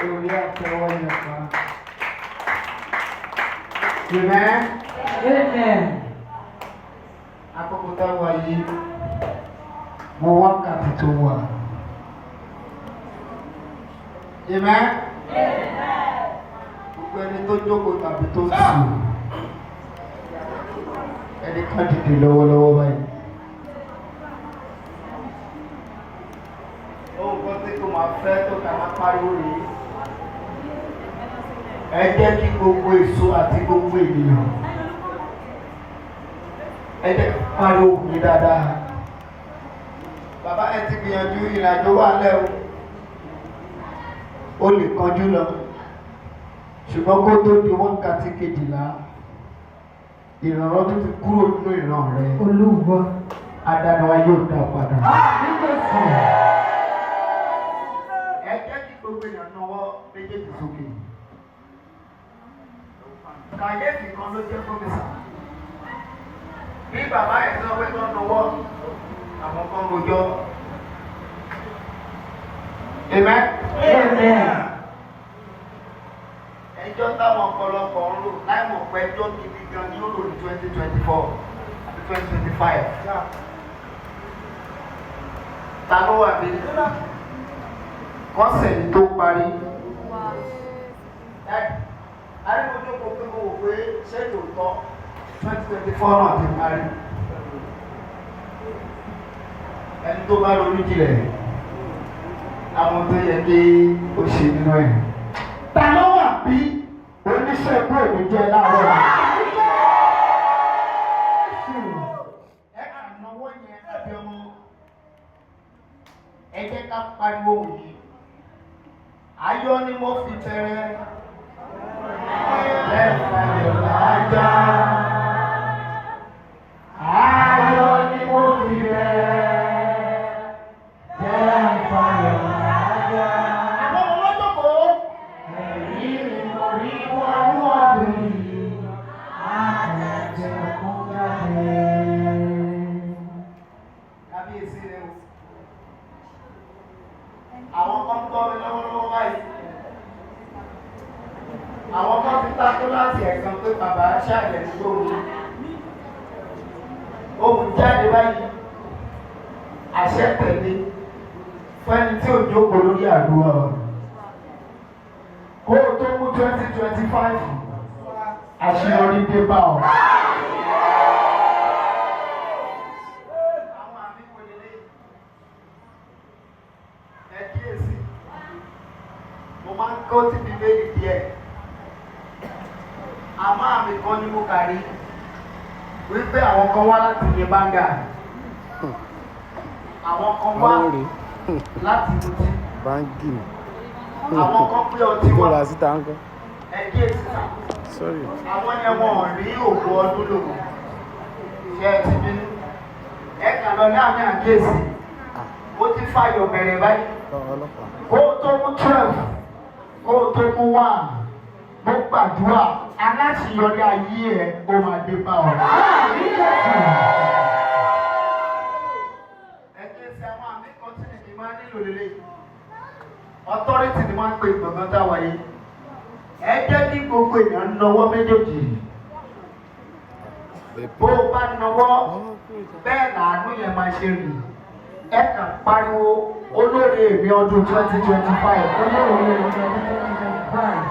orí àtẹwọ́ nípa. Amen. Amen. Àkókò táwa yìí mo wákàtí tó wà. Amen. Gbogbo ẹni tó jókòó tàbí tó sùn. Ẹni kan dìde lọ́wọ́lọ́wọ́ báyìí. Ohun kan tí kò máa fẹ́ tó ká máa pariwo rèé. Ẹ jẹ́ kí gbogbo èso àti gbogbo ènìyàn. Ẹ jẹ́ kí pariwo mi dáadáa. Bàbá ẹ ti gbìyànjú ìrìnàjò wà lẹ́ o. O lè kánjú lọ. Ṣùgbọ́n kó tó di wákàtí kejìlá. Ìrànlọ́ tó ti kúrò nínú ìran rẹ. Olúwa. Adániwá yóò dá padà. Ẹ jẹ́ kí gbogbo èèyàn náwó méjèèjì sókè. Kàyéfì kan ló jẹ́ fún mi sà. Bí bàbá ẹ̀ sọ pé tó náwó, àwọn kan rojọ́. Amen. Amen. Ẹjọ́ táwọn ọ̀pọ̀lọpọ̀ ń lò láì mọ̀ pé ẹjọ́ gidi gan ni ó lò ní 2024 àti 2025. Ta ló wà ní kọ́sẹ̀ ní tó parí? Arígbójú kò pé kò wò pé ṣé lóòótọ́ 2024 náà ti parí. Ẹni tó bá ronú jinlẹ̀ àwọn tó yẹ kí ó ṣe nínú ẹ̀. Ta ló wà bí oníṣẹ́ ẹ̀kọ́ èmi jẹ́ láàárọ̀? Ẹ kà náwó yẹn àbí ọmọ. Ẹ jẹ́ ká pariwo yìí. Ayọ̀ ni mo fi bẹ̀rẹ̀. Ẹ̀fẹ̀ lájà. Ayọ̀ ni mo fi bẹ̀rẹ̀. Àwọn kan tọ́ mi lọ́wọ́lọ́wọ́ báyìí. Àwọn kan ti takú láti ẹ̀kan pé bàbá ṣàlẹ̀ ní gbòòrò. Ohun jáde báyìí. Àṣẹ tẹ̀lé fẹ́ni tí ò jókòó lórí àdúrà. Kó o tó mú 2025, àṣeyọrí dé bá ọ. Mo máa ń kọ́ ti bíbélì díẹ̀. Àmọ́ àmì kan ní mo kàrí wípé àwọn kan wá láti ilé báńgà. Àwọn kan wá láti mutí. Báńgì. Àwọn kan pé ọtí wá. Bọ́lá síta ń kọ́. Ẹ kí èsì sà. Sorry. Àwọn yẹn wọn ò rí òkú ọdún lò. Ṣé ẹ ti bínú? Ẹ kàn lọ ní àmì àkíyèsí. Ó ti fàyọ̀ bẹ̀rẹ̀ báyìí. Ọlọ́pàá. Kó o tó mú 12. Kó o tó mú wá, mo gbàdúrà aláṣeyọrí ayé ẹ ó máa dé bá ọ. Ẹgbẹ́ sí àwọn àmì kan tí nìkí máa nílò lélẹ̀. Authority ni wọ́n ń pè gbọ̀ngàn táwa yìí. Ẹ jẹ́ kí gbogbo èèyàn nawọ́ méjèèjì. Bó o bá nawọ́, bẹ́ẹ̀ làánú yẹn máa ṣe rìn. Ẹ kàn pariwo olóore èmi ọdún 2025. Olóore èmi ọdún 2025.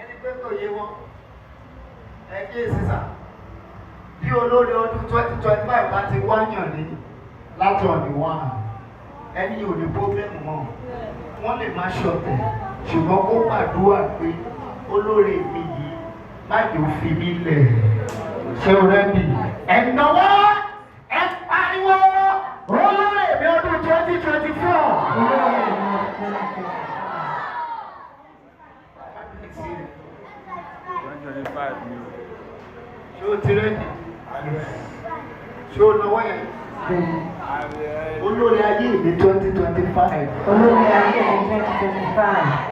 Ẹni pé kò yé wọn. Ẹ kí èsì sà. Bí olóore ọdún 2025 bá ti wáyàn ní láti ọ̀nì wá. Ẹni ò ní pọ́blẹ́mù mọ́. Wọ́n lè má ṣọ̀tẹ̀. Ṣùgbọ́n kó gbàdúrà pé olóore mi yìí má jò fi mí lẹ̀. Ṣé o rẹ́dì? Ẹ̀nàwó! Ẹ pariwo! Olóore mi ọdún 2024. Olóore èmi ọdún 2025. 2025 ni. Ṣé o ti rẹ́dì? Ṣé o náwó yẹn? Olóore ayé mi 2025. Olóore ayé mi 2025.